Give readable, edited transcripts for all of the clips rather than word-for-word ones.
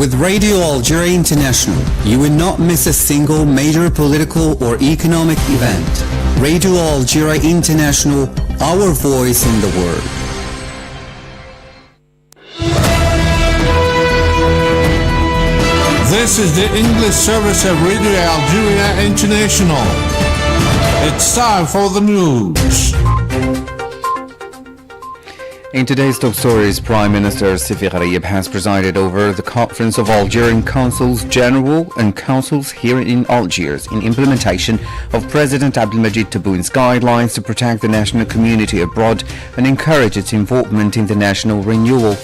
With Radio Algeria International, you will not miss a single major political or economic event. Radio Algeria International, our voice in the world. This is the English service of Radio Algeria International. It's time for the news. In today's top stories, Prime Minister Massaء has presided over the Conference of Algerian Consuls General and Consuls here in Algiers in implementation of President Abdelmajid Tebboun's guidelines to protect the national community abroad and encourage its involvement in the national renewal.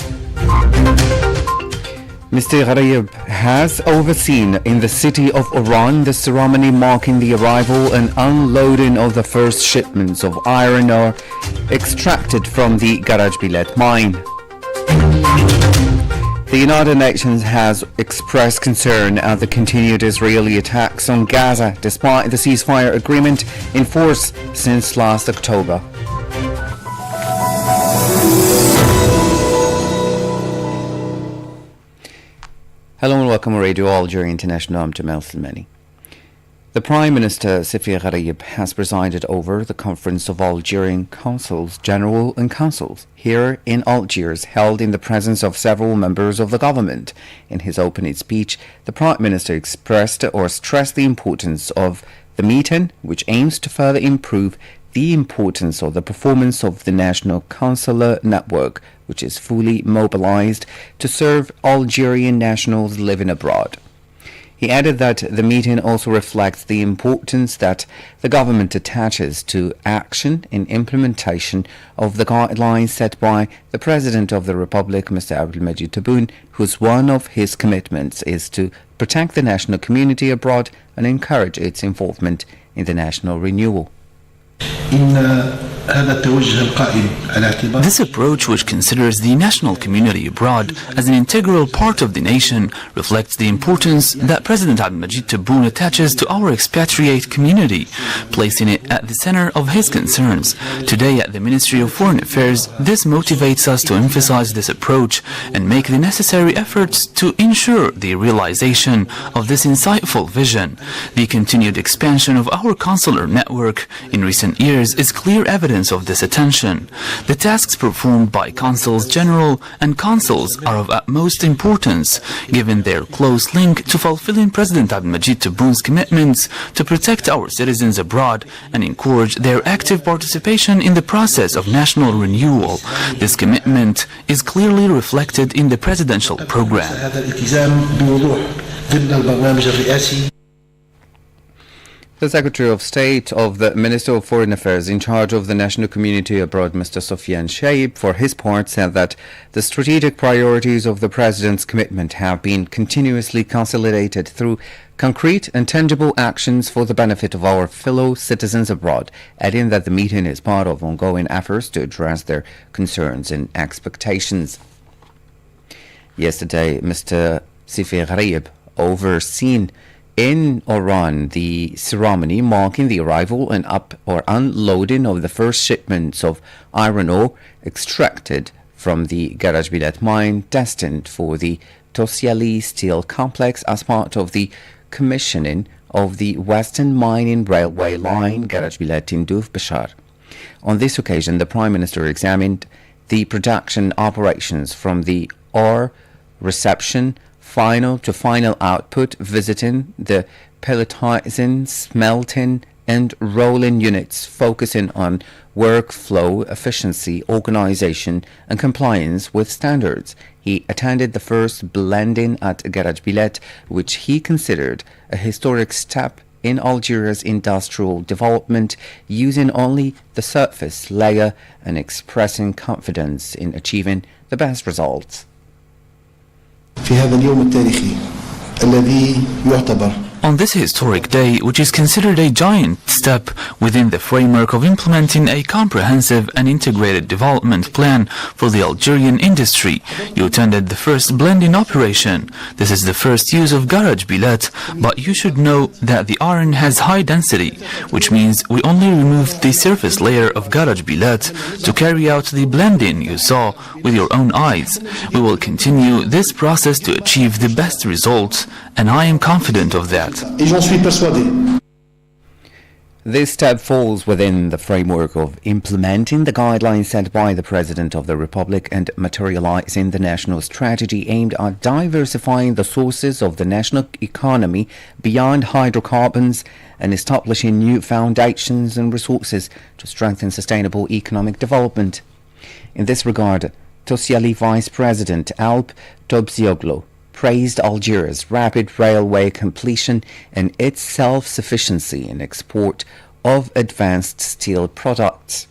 Mr. Gharayeb has overseen in the city of Oran the ceremony marking the arrival and unloading of the first shipments of iron ore extracted from the Garaj Bilet mine. The United Nations has expressed concern at the continued Israeli attacks on Gaza despite the ceasefire agreement in force since last October. Hello and welcome to Radio Algeria International. I'm Jamal Salmani. The Prime Minister Massaء has presided over the Conference of Algerian Consuls General and Consuls here in Algiers, held in the presence of several members of the government. In his opening speech, the Prime Minister expressed or stressed the importance of the meeting, which aims to further improve the importance of the performance of the national consular network, which is fully mobilized to serve Algerian nationals living abroad. He added that the meeting also reflects the importance that the government attaches to action in implementation of the guidelines set by the President of the Republic, Mr. Abdelmajid Tebboun, whose one of his commitments is to protect the national community abroad and encourage its involvement in the national renewal. This approach, which considers the national community abroad as an integral part of the nation, reflects the importance that President Abdelmajid Tebboun attaches to our expatriate community, placing it at the center of his concerns. Today at the Ministry of Foreign Affairs, this motivates us to emphasize this approach and make the necessary efforts to ensure the realization of this insightful vision. The continued expansion of our consular network in recent years is clear evidence of this attention. The tasks performed by consuls general and consuls are of utmost importance, given their close link to fulfilling President Abdelmajid Tebboun's commitments to protect our citizens abroad and encourage their active participation in the process of national renewal. This commitment is clearly reflected in the presidential program. The Secretary of State of the Minister of Foreign Affairs in charge of the national community abroad, Mr. Soufiane Chaib, for his part, said that the strategic priorities of the President's commitment have been continuously consolidated through concrete and tangible actions for the benefit of our fellow citizens abroad, adding that the meeting is part of ongoing efforts to address their concerns and expectations. Yesterday, Mr. Massaء overseen in Oran the ceremony marking the arrival and unloading of the first shipments of iron ore extracted from the Garaj Bilet mine destined for the Tosyali steel complex as part of the commissioning of the Western Mining Railway line Garaj Bilet in Douf Bashar. On this occasion, the Prime Minister examined the production operations from the ore reception final to final output, visiting the pelletizing, smelting and rolling units, focusing on workflow efficiency, organization and compliance with standards. He attended the first blending at Garaj Bilet, which he considered a historic step in Algeria's industrial development, using only the surface layer and expressing confidence in achieving the best results. في هذا اليوم التاريخي الذي يعتبر On this historic day, which is considered a giant step within the framework of implementing a comprehensive and integrated development plan for the Algerian industry, you attended the first blending operation. This is the first use of garage billet, but you should know that the iron has high density, which means we only removed the surface layer of garage billet to carry out the blending you saw with your own eyes. We will continue this process to achieve the best results, and I am confident of that. This step falls within the framework of implementing the guidelines set by the President of the Republic and materializing the national strategy aimed at diversifying the sources of the national economy beyond hydrocarbons and establishing new foundations and resources to strengthen sustainable economic development. In this regard, Tosiali Vice President Alp Tobzioglu praised Algeria's rapid railway completion and its self-sufficiency in export of advanced steel products.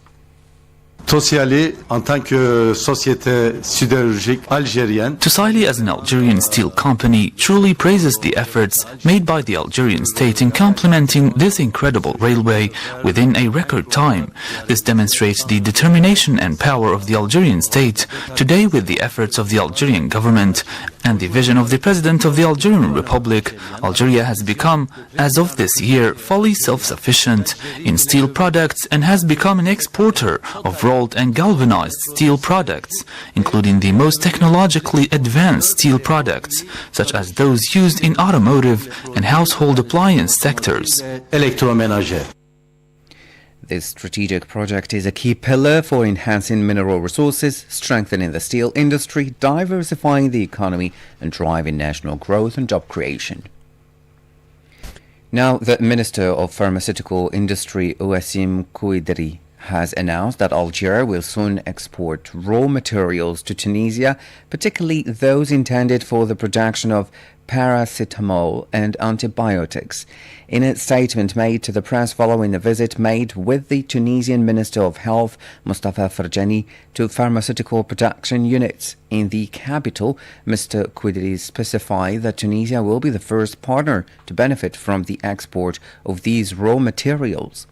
Tosiali, en tant que société sidérurgique algérienne, Tosiali, as an Algerian steel company, truly praises the efforts made by the Algerian state in complementing this incredible railway within a record time. This demonstrates the determination and power of the Algerian state. Today, with the efforts of the Algerian government and the vision of the President of the Algerian Republic, Algeria has become, as of this year, fully self-sufficient in steel products and has become an exporter of rolled and galvanized steel products, including the most technologically advanced steel products, such as those used in automotive and household appliance sectors. électroménager. This strategic project is a key pillar for enhancing mineral resources, strengthening the steel industry, diversifying the economy, and driving national growth and job creation. Now, the Minister of Pharmaceutical Industry, Ouassim Kouidri, has announced that Algeria will soon export raw materials to Tunisia, particularly those intended for the production of paracetamol and antibiotics. In a statement made to the press following a visit made with the Tunisian Minister of Health, Mustafa Farjani, to pharmaceutical production units in the capital, Mr. Kouidri specified that Tunisia will be the first partner to benefit from the export of these raw materials.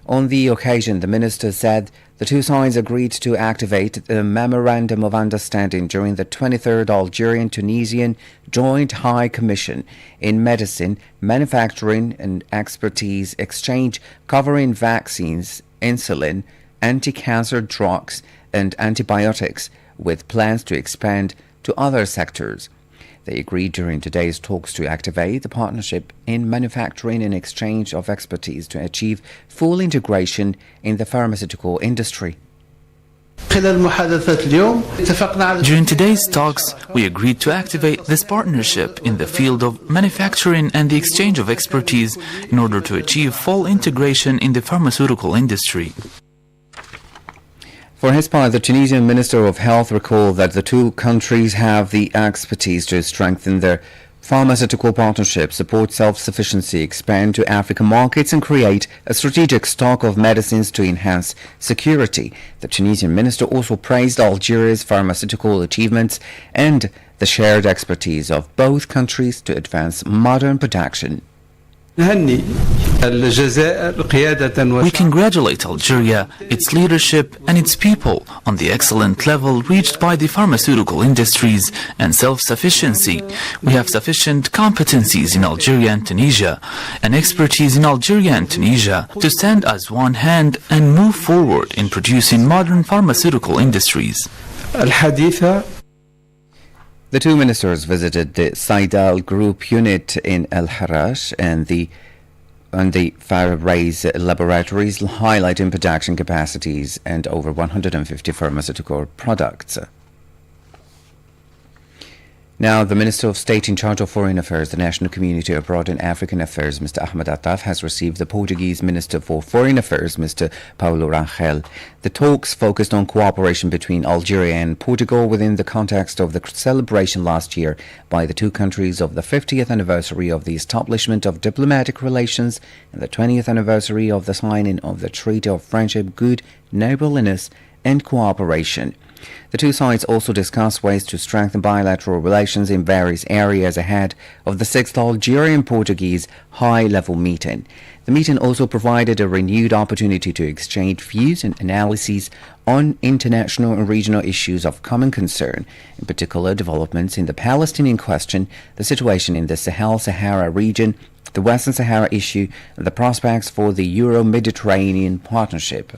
On the occasion, the minister said the two sides agreed to activate the Memorandum of Understanding during the 23rd Algerian-Tunisian Joint High Commission in Medicine, Manufacturing and Expertise Exchange, covering vaccines, insulin, anti-cancer drugs and antibiotics, with plans to expand to other sectors. They agreed during today's talks to activate the partnership in manufacturing and exchange of expertise to achieve full integration in the pharmaceutical industry. During today's talks, we agreed to activate this partnership in the field of manufacturing and the exchange of expertise in order to achieve full integration in the pharmaceutical industry. For his part, the Tunisian Minister of Health recalled that the two countries have the expertise to strengthen their pharmaceutical partnership, support self-sufficiency, expand to African markets, and create a strategic stock of medicines to enhance security. The Tunisian minister also praised Algeria's pharmaceutical achievements and the shared expertise of both countries to advance modern production. We congratulate Algeria, its leadership and its people on the excellent level reached by the pharmaceutical industries and self-sufficiency. We have sufficient competencies in Algeria and Tunisia and expertise in Algeria and Tunisia to stand as one hand and move forward in producing modern pharmaceutical industries. The two ministers visited the Saidal Group unit in El Harrach and the Farah laboratories, highlighting production capacities and over 150 pharmaceutical products. Now, the Minister of State in charge of Foreign Affairs, the National Community Abroad and African Affairs, Mr. Ahmed Attaf, has received the Portuguese Minister for Foreign Affairs, Mr. Paulo Rangel. The talks focused on cooperation between Algeria and Portugal within the context of the celebration last year by the two countries of the 50th anniversary of the establishment of diplomatic relations and the 20th anniversary of the signing of the Treaty of Friendship, Good Neighborliness and Cooperation. The two sides also discussed ways to strengthen bilateral relations in various areas ahead of the 6th Algerian-Portuguese high-level meeting. The meeting also provided a renewed opportunity to exchange views and analyses on international and regional issues of common concern, in particular developments in the Palestinian question, the situation in the Sahel-Sahara region, the Western Sahara issue, and the prospects for the Euro-Mediterranean Partnership.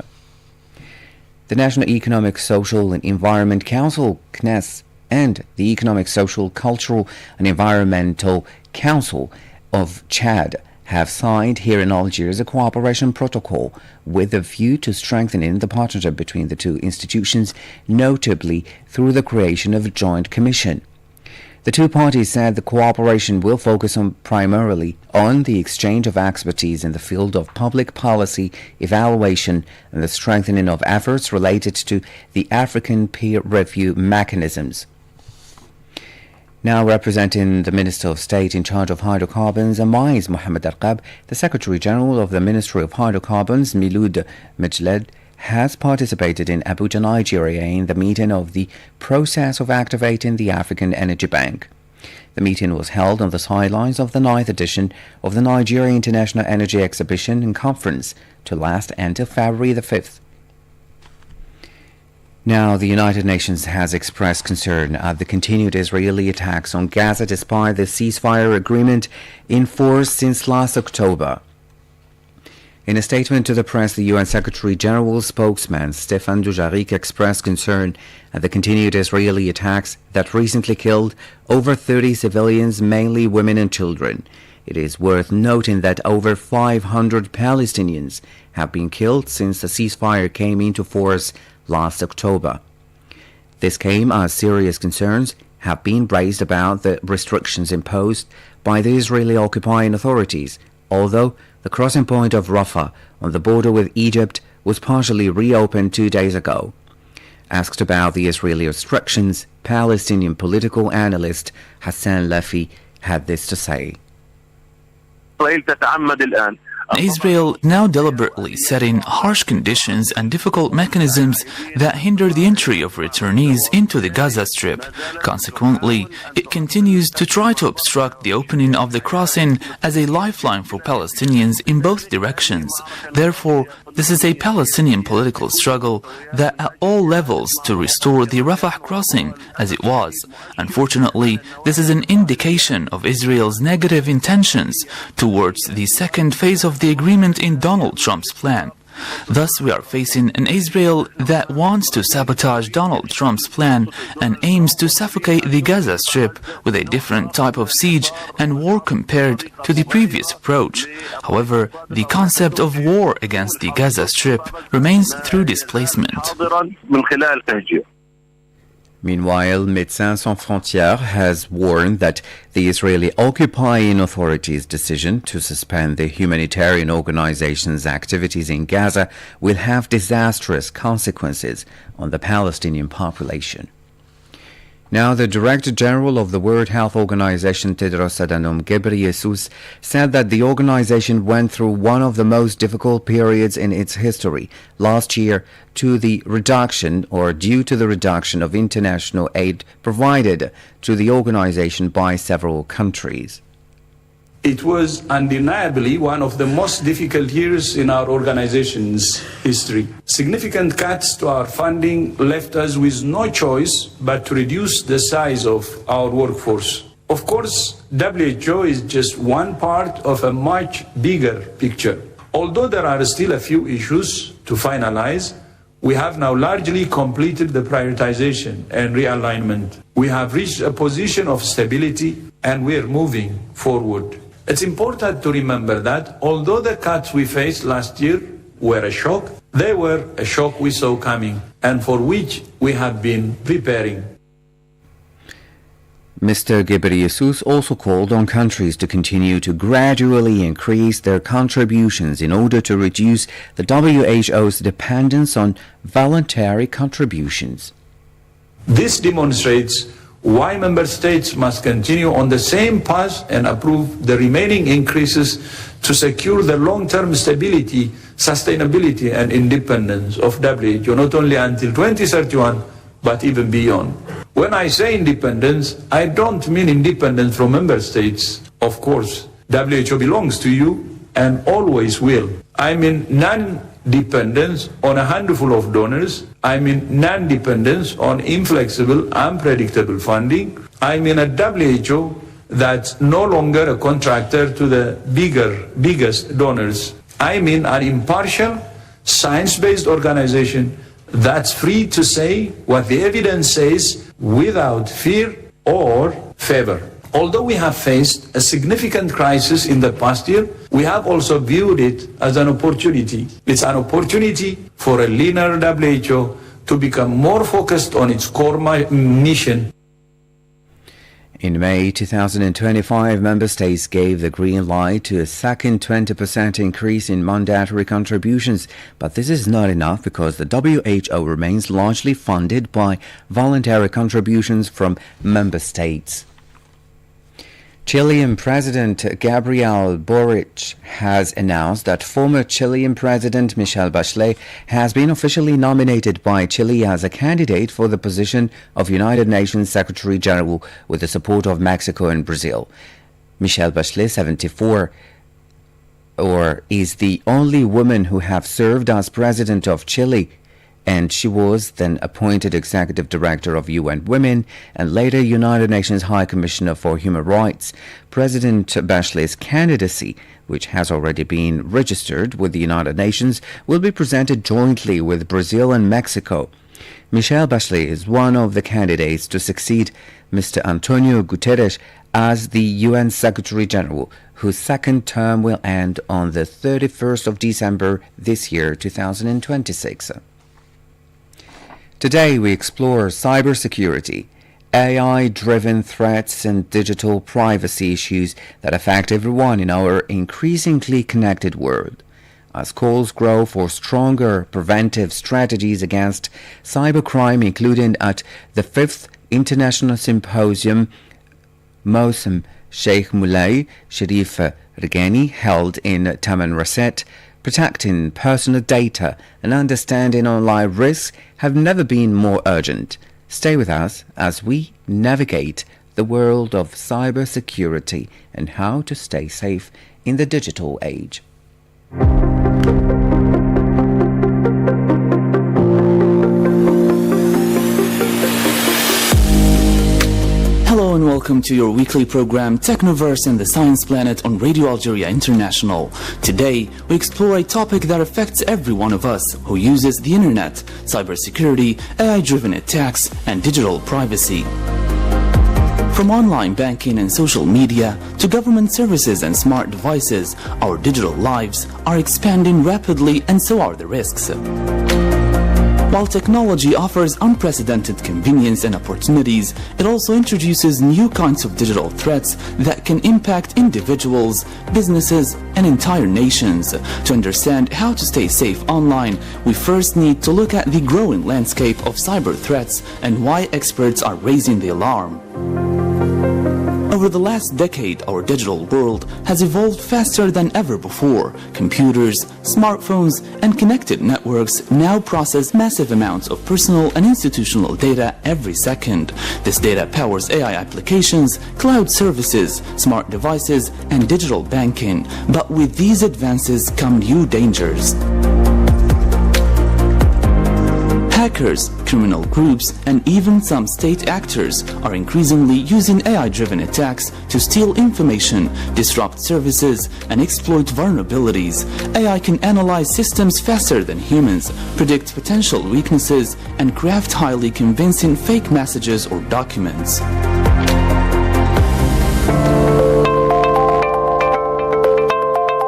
The National Economic, Social and Environment Council, CNES, and the Economic, Social, Cultural and Environmental Council of Chad have signed here in Algiers a cooperation protocol with a view to strengthening the partnership between the two institutions, notably through the creation of a joint commission. The two parties said the cooperation will focus primarily on the exchange of expertise in the field of public policy evaluation and the strengthening of efforts related to the African peer review mechanisms. Now representing the Minister of State in charge of hydrocarbons and mines, Mohamed Arqab, the Secretary General of the Ministry of Hydrocarbons, Miloud Mejled, has participated in Abuja, Nigeria in the meeting of the process of activating the African Energy Bank. The meeting was held on the sidelines of the 9th edition of the Nigeria International Energy Exhibition and Conference to last until February the 5th. Now, the United Nations has expressed concern at the continued Israeli attacks on Gaza despite the ceasefire agreement in force since last October. In a statement to the press, the UN Secretary-General's spokesman, Stéphane Dujarric, expressed concern at the continued Israeli attacks that recently killed over 30 civilians, mainly women and children. It is worth noting that over 500 Palestinians have been killed since the ceasefire came into force last October. This came as serious concerns have been raised about the restrictions imposed by the Israeli occupying authorities, although the crossing point of Rafah on the border with Egypt was partially reopened 2 days ago. Asked about the Israeli restrictions, Palestinian political analyst Hassan Lafi had this to say. Israel now deliberately setting harsh conditions and difficult mechanisms that hinder the entry of returnees into the Gaza Strip. Consequently, it continues to try to obstruct the opening of the crossing as a lifeline for Palestinians in both directions. Therefore, this is a Palestinian political struggle that at all levels to restore the Rafah crossing as it was. Unfortunately, this is an indication of Israel's negative intentions towards the second phase of the agreement in Donald Trump's plan. Thus, we are facing an Israel that wants to sabotage Donald Trump's plan and aims to suffocate the Gaza Strip with a different type of siege and war compared to the previous approach. However, the concept of war against the Gaza Strip remains through displacement. Meanwhile, Médecins Sans Frontières has warned that the Israeli occupying authorities' decision to suspend the humanitarian organization's activities in Gaza will have disastrous consequences on the Palestinian population. Now, the Director General of the World Health Organization, Tedros Adhanom Ghebreyesus, said that the organization went through one of the most difficult periods in its history last year due to the reduction of international aid provided to the organization by several countries. It was undeniably one of the most difficult years in our organization's history. Significant cuts to our funding left us with no choice but to reduce the size of our workforce. Of course, WHO is just one part of a much bigger picture. Although there are still a few issues to finalize, we have now largely completed the prioritization and realignment. We have reached a position of stability and we are moving forward. It's important to remember that although the cuts we faced last year were a shock, they were a shock we saw coming and for which we have been preparing. Mr. Ghebreyesus also called on countries to continue to gradually increase their contributions in order to reduce the WHO's dependence on voluntary contributions. This demonstrates why member states must continue on the same path and approve the remaining increases to secure the long-term stability, sustainability and independence of WHO, not only until 2031, but even beyond. When I say independence, I don't mean independence from member states. Of course, WHO belongs to you and always will. I mean non-dependence on a handful of donors. I mean non-dependence on inflexible, unpredictable funding. I mean a WHO that's no longer a contractor to the biggest donors. I mean an impartial, science-based organization that's free to say what the evidence says without fear or favor. Although we have faced a significant crisis in the past year, we have also viewed it as an opportunity. It's an opportunity for a leaner WHO to become more focused on its core mission. In May 2025, member states gave the green light to a second 20% increase in mandatory contributions, but this is not enough because the WHO remains largely funded by voluntary contributions from member states. Chilean President Gabriel Boric has announced that former Chilean President Michelle Bachelet has been officially nominated by Chile as a candidate for the position of United Nations Secretary General with the support of Mexico and Brazil. Michelle Bachelet, 74, is the only woman who have served as President of Chile, and she was then appointed Executive Director of UN Women and later United Nations High Commissioner for Human Rights. President Bachelet's candidacy, which has already been registered with the United Nations, will be presented jointly with Brazil and Mexico. Michelle Bachelet is one of the candidates to succeed Mr. Antonio Guterres as the UN Secretary General, whose second term will end on the 31st of December this year, 2026. Today we explore cybersecurity, AI-driven threats and digital privacy issues that affect everyone in our increasingly connected world. As calls grow for stronger preventive strategies against cybercrime, including at the 5th International Symposium Mosem Sheikh Moulay Sharif Regani held in Tamanrasset, protecting personal data and understanding online risks have never been more urgent. Stay with us as we navigate the world of cybersecurity and how to stay safe in the digital age. Hello and welcome to your weekly program Technoverse and the Science Planet on Radio Algeria International. Today, we explore a topic that affects every one of us who uses the internet: cybersecurity, AI-driven attacks, and digital privacy. From online banking and social media to government services and smart devices, our digital lives are expanding rapidly, and so are the risks. While technology offers unprecedented convenience and opportunities, it also introduces new kinds of digital threats that can impact individuals, businesses, and entire nations. To understand how to stay safe online, we first need to look at the growing landscape of cyber threats and why experts are raising the alarm. Over the last decade, our digital world has evolved faster than ever before. Computers, smartphones, and connected networks now process massive amounts of personal and institutional data every second. This data powers AI applications, cloud services, smart devices, and digital banking. But with these advances come new dangers. Hackers, criminal groups, and even some state actors are increasingly using AI-driven attacks to steal information, disrupt services, and exploit vulnerabilities. AI can analyze systems faster than humans, predict potential weaknesses, and craft highly convincing fake messages or documents.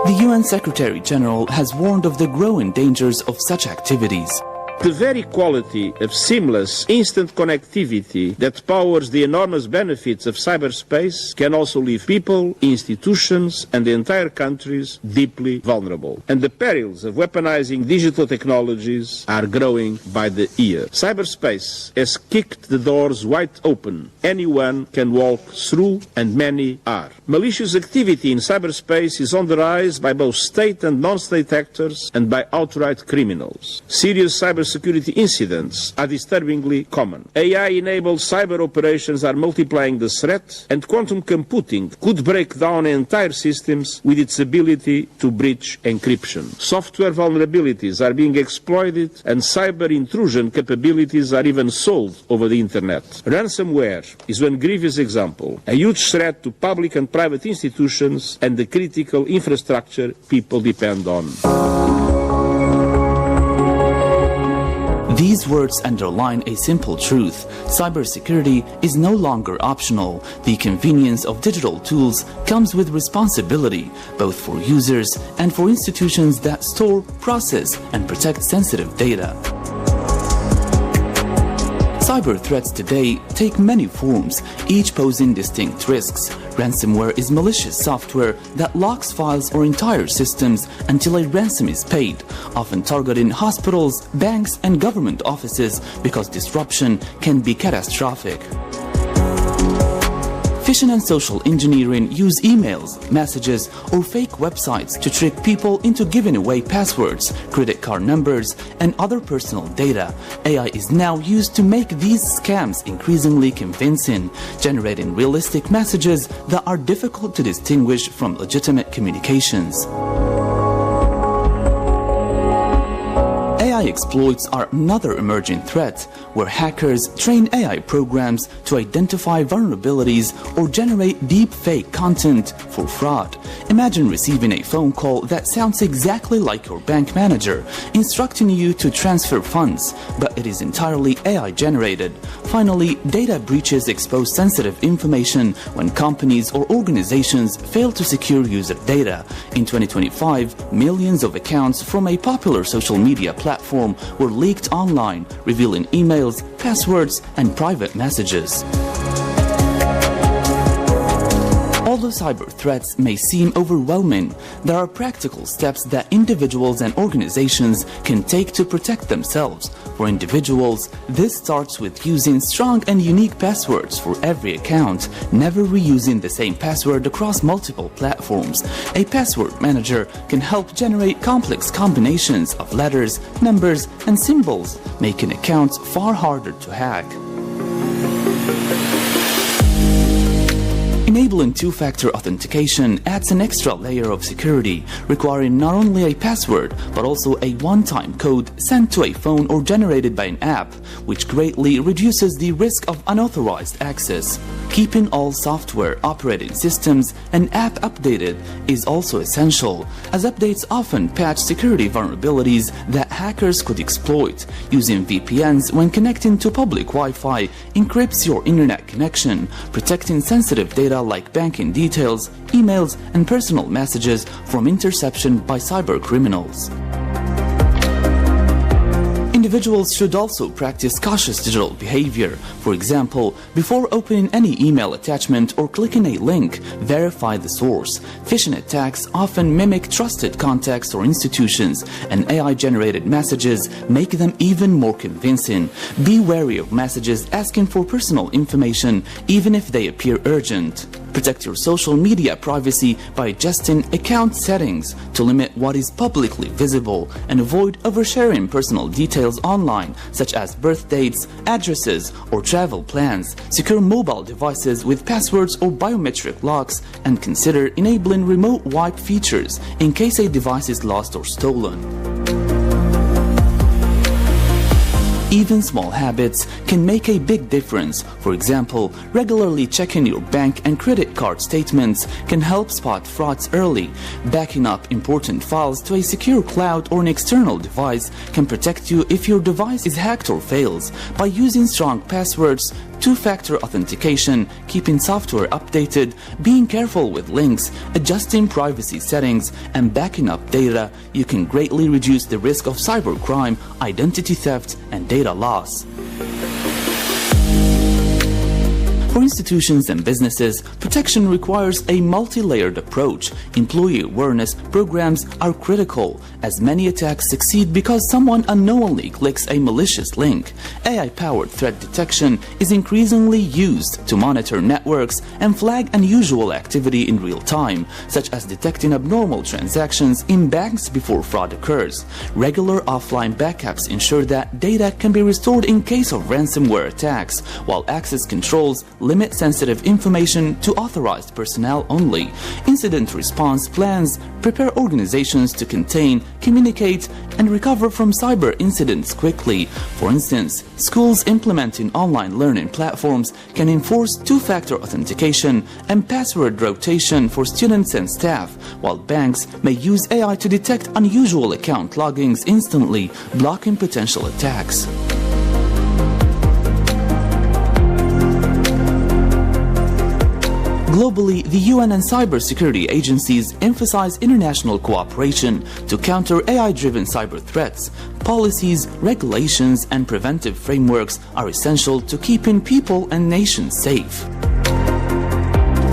The UN Secretary General has warned of the growing dangers of such activities. The very quality of seamless, instant connectivity that powers the enormous benefits of cyberspace can also leave people, institutions, and entire countries deeply vulnerable. And the perils of weaponizing digital technologies are growing by the year. Cyberspace has kicked the doors wide open. Anyone can walk through, and many are. Malicious activity in cyberspace is on the rise by both state and non-state actors and by outright criminals. Serious cybersecurity cybersecurity incidents are disturbingly common. AI-enabled cyber operations are multiplying the threat, and quantum computing could break down entire systems with its ability to breach encryption. Software vulnerabilities are being exploited, and cyber intrusion capabilities are even sold over the internet. Ransomware is one grievous example, a huge threat to public and private institutions and the critical infrastructure people depend on. These words underline a simple truth. Cybersecurity is no longer optional. The convenience of digital tools comes with responsibility, both for users and for institutions that store, process, and protect sensitive data. Cyber threats today take many forms, each posing distinct risks. Ransomware is malicious software that locks files or entire systems until a ransom is paid, often targeting hospitals, banks, and government offices because disruption can be catastrophic. Phishing and social engineering use emails, messages, or fake websites to trick people into giving away passwords, credit card numbers, and other personal data. AI is now used to make these scams increasingly convincing, generating realistic messages that are difficult to distinguish from legitimate communications. AI exploits are another emerging threat, where hackers train AI programs to identify vulnerabilities or generate deep fake content for fraud. Imagine receiving a phone call that sounds exactly like your bank manager, instructing you to transfer funds, but it is entirely AI generated. Finally, data breaches expose sensitive information when companies or organizations fail to secure user data. In 2025, millions of accounts from a popular social media platform were leaked online, revealing emails, passwords, and private messages. Although cyber threats may seem overwhelming, there are practical steps that individuals and organizations can take to protect themselves. For individuals, this starts with using strong and unique passwords for every account, never reusing the same password across multiple platforms. A password manager can help generate complex combinations of letters, numbers, and symbols, making accounts far harder to hack. Enabling two-factor authentication adds an extra layer of security, requiring not only a password, but also a one-time code sent to a phone or generated by an app, which greatly reduces the risk of unauthorized access. Keeping all software, operating systems, and app updated is also essential, as updates often patch security vulnerabilities that hackers could exploit. Using VPNs when connecting to public Wi-Fi encrypts your internet connection, protecting sensitive data like banking details, emails, and personal messages from interception by cyber criminals. Individuals should also practice cautious digital behavior. For example, before opening any email attachment or clicking a link, verify the source. Phishing attacks often mimic trusted contacts or institutions, and AI-generated messages make them even more convincing. Be wary of messages asking for personal information, even if they appear urgent. Protect your social media privacy by adjusting account settings to limit what is publicly visible, and avoid oversharing personal details online, such as birth dates, addresses, or travel plans. Secure mobile devices with passwords or biometric locks, and consider enabling remote wipe features in case a device is lost or stolen. Even small habits can make a big difference. For example, regularly checking your bank and credit card statements can help spot frauds early. Backing up important files to a secure cloud or an external device can protect you if your device is hacked or fails. By using strong passwords, two-factor authentication, keeping software updated, being careful with links, adjusting privacy settings, and backing up data, you can greatly reduce the risk of cybercrime, identity theft, and data loss. For institutions and businesses, protection requires a multi-layered approach. Employee awareness programs are critical, as many attacks succeed because someone unknowingly clicks a malicious link. AI-powered threat detection is increasingly used to monitor networks and flag unusual activity in real time, such as detecting abnormal transactions in banks before fraud occurs. Regular offline backups ensure that data can be restored in case of ransomware attacks, while access controls limit sensitive information to authorized personnel only. Incident response plans prepare organizations to contain, communicate, and recover from cyber incidents quickly. For instance, schools implementing online learning platforms can enforce two-factor authentication and password rotation for students and staff, while banks may use AI to detect unusual account loggings instantly, blocking potential attacks. Globally, the UN and cybersecurity agencies emphasize international cooperation to counter AI-driven cyber threats. Policies, regulations, and preventive frameworks are essential to keeping people and nations safe.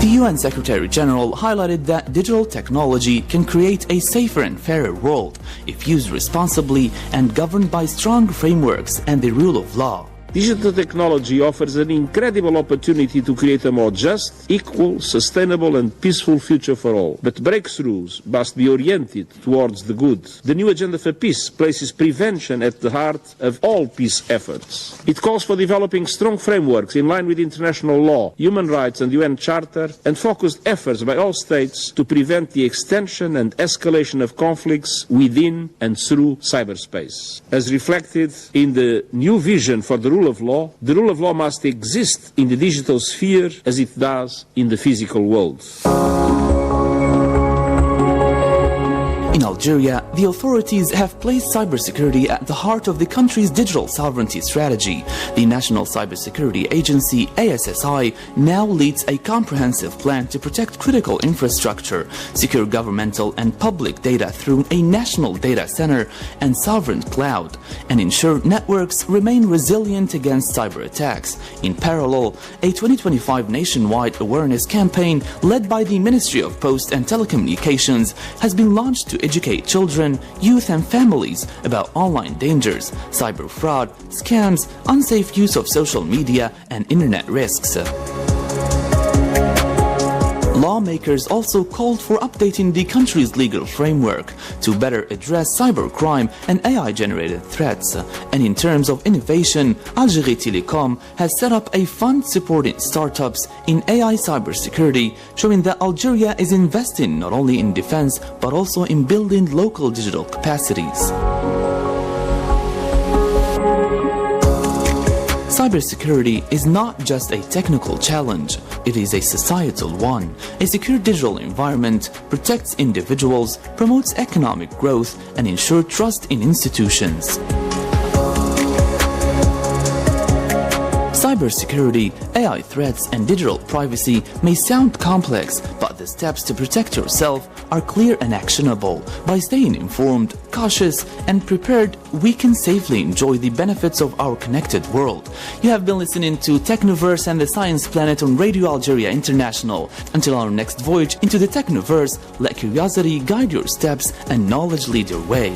The UN Secretary General highlighted that digital technology can create a safer and fairer world if used responsibly and governed by strong frameworks and the rule of law. Digital technology offers an incredible opportunity to create a more just, equal, sustainable and peaceful future for all. But breakthroughs must be oriented towards the good. The new Agenda for Peace places prevention at the heart of all peace efforts. It calls for developing strong frameworks in line with international law, human rights and UN Charter, and focused efforts by all states to prevent the extension and escalation of conflicts within and through cyberspace. As reflected in the new vision for the rule of law must exist in the digital sphere as it does in the physical world. In Algeria, the authorities have placed cybersecurity at the heart of the country's digital sovereignty strategy. The National Cybersecurity Agency, ASSI, now leads a comprehensive plan to protect critical infrastructure, secure governmental and public data through a national data center and sovereign cloud, and ensure networks remain resilient against cyber attacks. In parallel, a 2025 nationwide awareness campaign led by the Ministry of Post and Telecommunications has been launched to educate children, youth and families about online dangers, cyber fraud, scams, unsafe use of social media and internet risks. Lawmakers also called for updating the country's legal framework to better address cybercrime and AI-generated threats. And in terms of innovation, Algerie Telecom has set up a fund supporting startups in AI cybersecurity, showing that Algeria is investing not only in defense but also in building local digital capacities. Cybersecurity is not just a technical challenge, it is a societal one. A secure digital environment protects individuals, promotes economic growth, and ensures trust in institutions. Cybersecurity, AI threats, and digital privacy may sound complex, but the steps to protect yourself are clear and actionable. By staying informed, cautious, and prepared, we can safely enjoy the benefits of our connected world. You have been listening to Technoverse and the Science Planet on Radio Algeria International. Until our next voyage into the Technoverse, let curiosity guide your steps and knowledge lead your way.